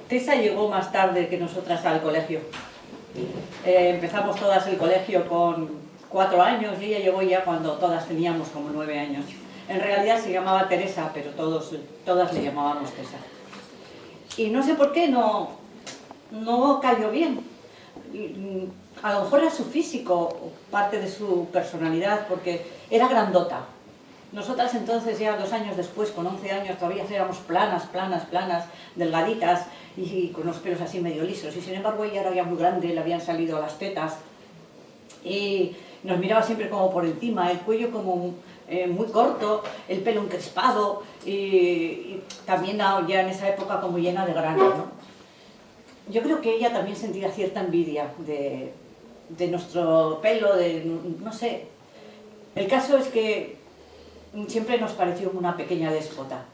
Tessa llegó más tarde que nosotras al colegio. Empezamos todas el colegio con 4 años y ella llegó ya cuando todas teníamos como 9 años. En realidad se llamaba Teresa, pero todas le llamábamos Tessa. Y no sé por qué no cayó bien. A lo mejor era su físico, parte de su personalidad, porque era grandota. Nosotras entonces, ya 2 años después, con 11 años, todavía éramos planas, delgaditas y con los pelos así medio lisos. Y sin embargo ella era ya muy grande, le habían salido las tetas y nos miraba siempre como por encima, el cuello como muy corto, el pelo encrespado y también ya en esa época como llena de granos, ¿no? Yo creo que ella también sentía cierta envidia de nuestro pelo, no sé. El caso es que siempre nos pareció una pequeña déspota.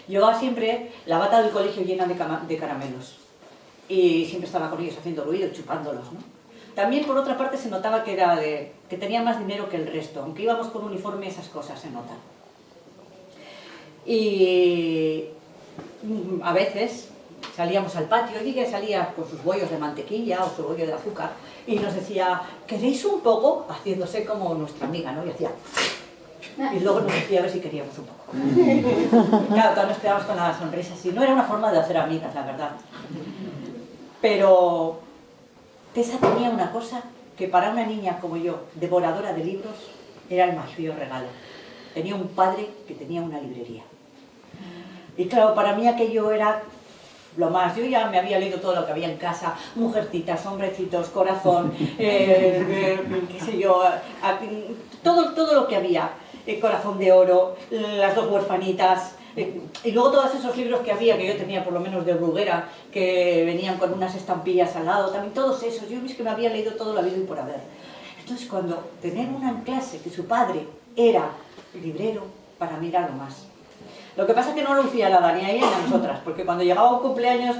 Llevaba siempre la bata del colegio llena de caramelos y siempre estaba con ellos haciendo ruido, chupándolos, ¿no? También por otra parte se notaba que tenía más dinero que el resto, aunque íbamos con uniforme esas cosas se notan. Y a veces salíamos al patio y ella salía con sus bollos de mantequilla o su bollo de azúcar y nos decía, ¿queréis un poco? Haciéndose como nuestra amiga, ¿no? Y hacía... Y luego nos decía a ver si queríamos un poco. Claro, todos nos quedábamos con la sonrisa así. No era una forma de hacer amigas, la verdad. Pero Tessa tenía una cosa que para una niña como yo, devoradora de libros, era el más feo regalo. Tenía un padre que tenía una librería. Y claro, para mí aquello era lo más. Yo ya me había leído todo lo que había en casa, mujercitas, hombrecitos, corazón, qué sé yo, todo lo que había. El corazón de oro, las 2 huerfanitas, y luego todos esos libros que había, que yo tenía por lo menos de Bruguera, que venían con unas estampillas al lado, también todos esos, yo es que me había leído todo lo habido y por haber. Entonces cuando tener una en clase que su padre era librero, para mí era lo más. Lo que pasa es que no lo lucía nada ni a ella ni a nosotras, porque cuando llegaba un cumpleaños,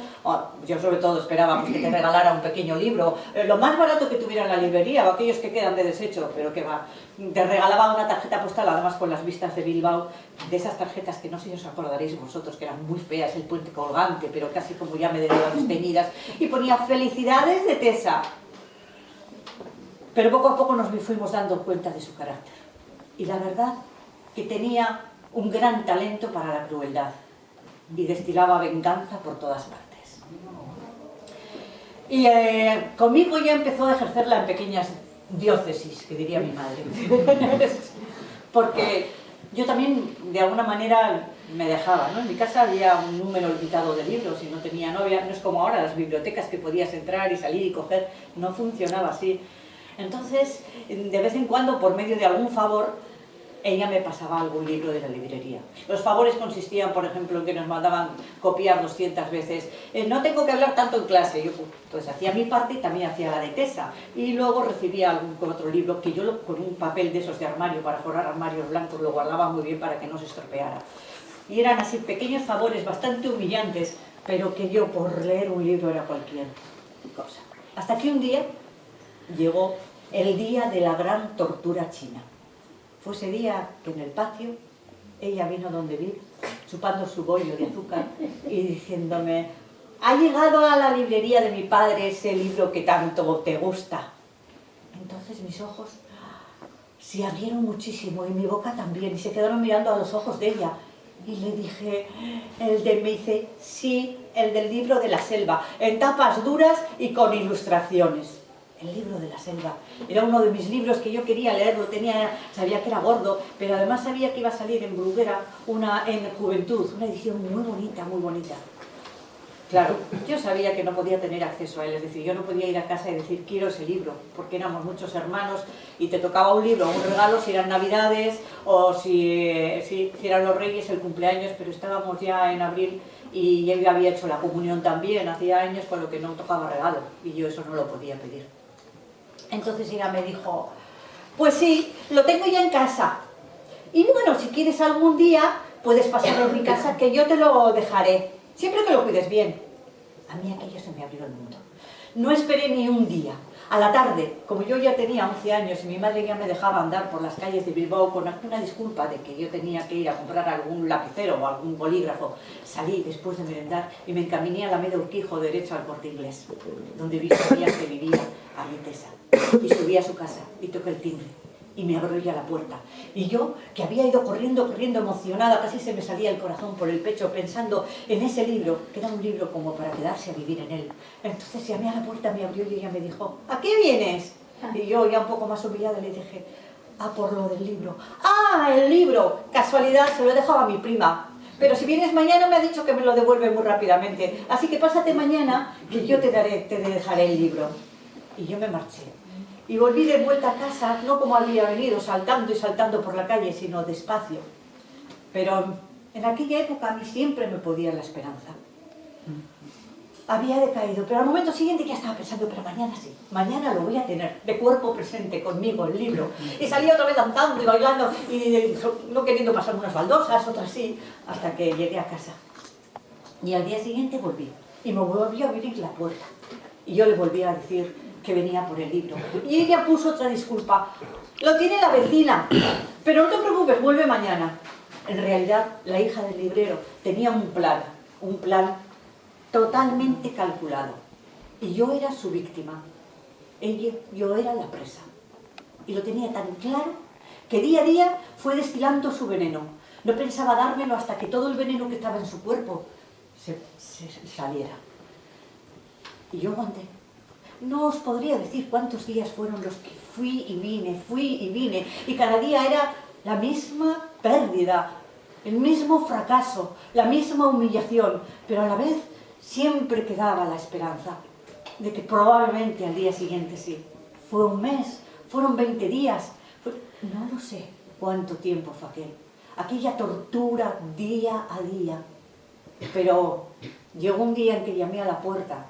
yo sobre todo esperaba que te regalara un pequeño libro, lo más barato que tuviera en la librería, o aquellos que quedan de desecho, pero que va, te regalaba una tarjeta postal, además con las vistas de Bilbao, de esas tarjetas que no sé si os acordaréis vosotros, que eran muy feas, el puente colgante, pero casi como ya me debían desteñidas, y ponía felicidades de Tessa. Pero poco a poco nos fuimos dando cuenta de su carácter. Y la verdad que tenía un gran talento para la crueldad y destilaba venganza por todas partes. Y conmigo ya empezó a ejercerla en pequeñas diócesis, que diría mi madre. Porque yo también, de alguna manera, me dejaba, ¿no? En mi casa había un número limitado de libros y no tenía novia. No es como ahora las bibliotecas que podías entrar y salir y coger. No funcionaba así. Entonces, de vez en cuando, por medio de algún favor, ella me pasaba algún libro de la librería. Los favores consistían, por ejemplo, en que nos mandaban copiar 200 veces. No tengo que hablar tanto en clase. Yo pues hacía mi parte y también hacía la de Tessa. Y luego recibía algún otro libro que yo con un papel de esos de armario para forrar armarios blancos lo guardaba muy bien para que no se estropeara. Y eran así pequeños favores bastante humillantes, pero que yo por leer un libro era cualquier cosa. Hasta que un día llegó el día de la gran tortura china. Fue ese día que en el patio ella vino donde vi, chupando su bollo de azúcar y diciéndome, ha llegado a la librería de mi padre ese libro que tanto te gusta. Entonces mis ojos se abrieron muchísimo y mi boca también y se quedaron mirando a los ojos de ella. Y le dije, me dice, sí, el del libro de la selva, en tapas duras y con ilustraciones. El libro de la selva. Era uno de mis libros que yo quería leerlo, sabía que era gordo, pero además sabía que iba a salir en Bruguera, en Juventud, una edición muy bonita, muy bonita. Claro, yo sabía que no podía tener acceso a él, es decir, yo no podía ir a casa y decir, quiero ese libro, porque éramos muchos hermanos y te tocaba un libro o un regalo si eran Navidades o si eran los Reyes, el cumpleaños, pero estábamos ya en abril y yo había hecho la comunión también, hacía años, con lo que no tocaba regalo y yo eso no lo podía pedir. Entonces ella me dijo, pues sí, lo tengo ya en casa. Y bueno, si quieres algún día, puedes pasarlo en mi casa, que yo te lo dejaré. Siempre que lo cuides bien. A mí aquello se me abrió el mundo. No esperé ni un día. A la tarde, como yo ya tenía 11 años y mi madre ya me dejaba andar por las calles de Bilbao con alguna disculpa de que yo tenía que ir a comprar algún lapicero o algún bolígrafo, salí después de merendar y me encaminé a la Alameda Urquijo derecho al Corte Inglés, donde sabía que vivía Arritesa. Y subí a su casa y toqué el timbre. Y me abrió ya la puerta. Y yo, que había ido corriendo emocionada, casi se me salía el corazón por el pecho pensando en ese libro, que era un libro como para quedarse a vivir en él. Entonces llamé a la puerta, me abrió y ella me dijo, ¿a qué vienes? Y yo, ya un poco más humillada, le dije, por lo del libro. ¡Ah, el libro! Casualidad, se lo he dejado a mi prima. Pero si vienes mañana me ha dicho que me lo devuelve muy rápidamente. Así que pásate mañana, que yo te dejaré el libro. Y yo me marché. Y volví de vuelta a casa, no como había venido, saltando y saltando por la calle, sino despacio. Pero en aquella época a mí siempre me podía la esperanza. Había decaído, pero al momento siguiente ya estaba pensando, pero mañana sí, mañana lo voy a tener, de cuerpo presente, conmigo, el libro. Y salí otra vez danzando y bailando, y no queriendo pasar unas baldosas, otras sí, hasta que llegué a casa. Y al día siguiente volví, y me volvió a abrir la puerta. Y yo le volví a decir que venía por el libro. Y ella puso otra disculpa. Lo tiene la vecina, pero no te preocupes, vuelve mañana. En realidad, la hija del librero tenía un plan totalmente calculado. Y yo era su víctima. Yo era la presa. Y lo tenía tan claro que día a día fue destilando su veneno. No pensaba dármelo hasta que todo el veneno que estaba en su cuerpo se saliera. Y yo aguanté. No os podría decir cuántos días fueron los que fui y vine, y cada día era la misma pérdida, el mismo fracaso, la misma humillación, pero a la vez siempre quedaba la esperanza de que probablemente al día siguiente sí. Fue un mes, fueron 20 días, no lo sé cuánto tiempo fue aquella tortura día a día. Pero llegó un día en que llamé a la puerta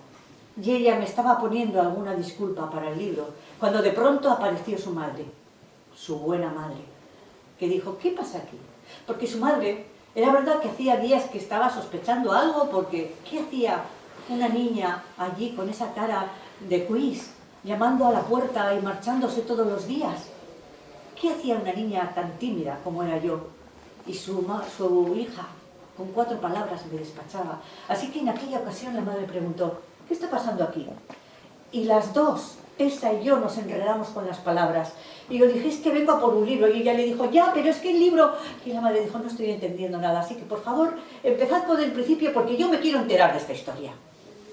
y ella me estaba poniendo alguna disculpa para el libro, cuando de pronto apareció su madre, su buena madre, que dijo, ¿qué pasa aquí? Porque su madre, era verdad que hacía días que estaba sospechando algo, porque ¿qué hacía una niña allí con esa cara de quiz, llamando a la puerta y marchándose todos los días? ¿Qué hacía una niña tan tímida como era yo? Y su hija, con 4 palabras, me despachaba. Así que en aquella ocasión la madre preguntó, ¿qué está pasando aquí? Y las dos, esa y yo, nos enredamos con las palabras. Y yo dije, es que vengo a por un libro. Y ella le dijo, ya, pero es que el libro... Y la madre dijo, no estoy entendiendo nada, así que por favor, empezad por el principio porque yo me quiero enterar de esta historia.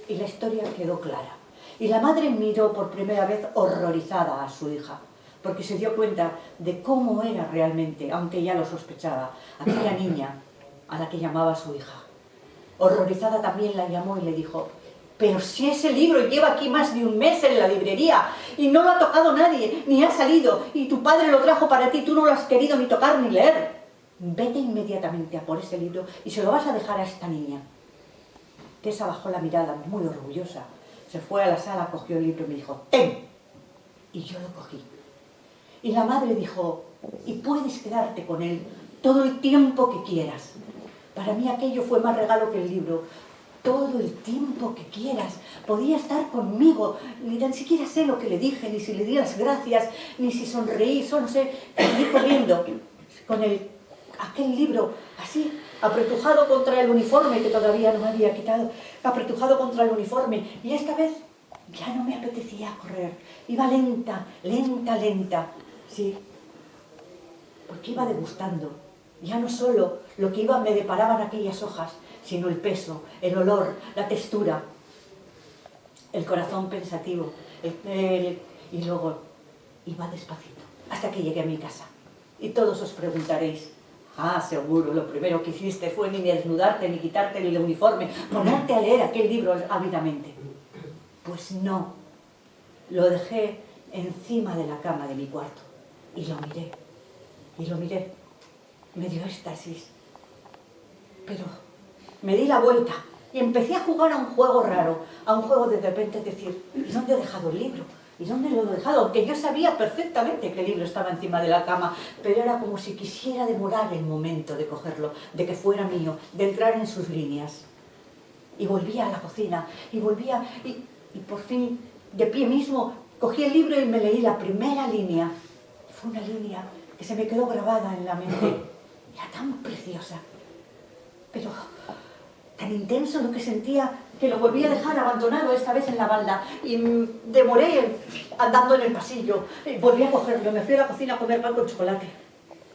Y la historia quedó clara. Y la madre miró por primera vez horrorizada a su hija, porque se dio cuenta de cómo era realmente, aunque ya lo sospechaba, aquella niña a la que llamaba su hija. Horrorizada también la llamó y le dijo, pero si ese libro lleva aquí más de un mes en la librería y no lo ha tocado nadie, ni ha salido, y tu padre lo trajo para ti, tú no lo has querido ni tocar ni leer. Vete inmediatamente a por ese libro y se lo vas a dejar a esta niña. Tessa bajó la mirada, muy orgullosa. Se fue a la sala, cogió el libro y me dijo, ¡ten! Y yo lo cogí. Y la madre dijo, y puedes quedarte con él todo el tiempo que quieras. Para mí aquello fue más regalo que el libro. Todo el tiempo que quieras, podía estar conmigo, ni tan siquiera sé lo que le dije, ni si le di las gracias, ni si sonreí, solo sé que seguí corriendo con aquel libro así, apretujado contra el uniforme, que todavía no me había quitado, apretujado contra el uniforme, y esta vez ya no me apetecía correr, iba lenta, sí, porque iba degustando, ya no solo lo que me deparaban aquellas hojas, sino el peso, el olor, la textura, el corazón pensativo, y luego iba despacito, hasta que llegué a mi casa. Y todos os preguntaréis, seguro, lo primero que hiciste fue ni desnudarte, ni quitarte el uniforme, ponerte a leer aquel libro ávidamente. Pues no, lo dejé encima de la cama de mi cuarto, y lo miré, me dio éxtasis, pero me di la vuelta y empecé a jugar a un juego raro, a un juego de repente decir, ¿y dónde he dejado el libro? ¿Y dónde lo he dejado? Aunque yo sabía perfectamente que el libro estaba encima de la cama, pero era como si quisiera demorar el momento de cogerlo, de que fuera mío, de entrar en sus líneas. Y volvía a la cocina, y Y por fin, de pie mismo, cogí el libro y me leí la primera línea. Fue una línea que se me quedó grabada en la mente. Era tan preciosa, pero tan intenso lo que sentía, que lo volví a dejar abandonado esta vez en la balda. Y demoré andando en el pasillo. Volví a cogerlo, me fui a la cocina a comer pan con chocolate.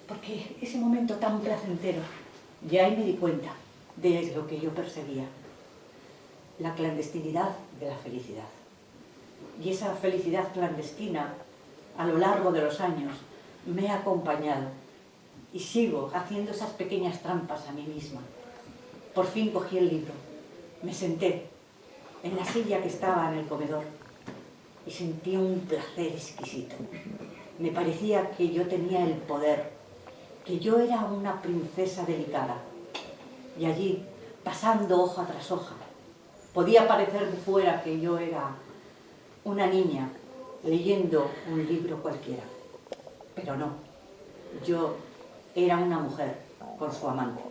Porque ese momento tan placentero, ya ahí me di cuenta de lo que yo perseguía. La clandestinidad de la felicidad. Y esa felicidad clandestina, a lo largo de los años, me ha acompañado. Y sigo haciendo esas pequeñas trampas a mí misma. Por fin cogí el libro, me senté en la silla que estaba en el comedor y sentí un placer exquisito. Me parecía que yo tenía el poder, que yo era una princesa delicada. Y allí, pasando hoja tras hoja, podía parecer de fuera que yo era una niña leyendo un libro cualquiera. Pero no, yo era una mujer con su amante.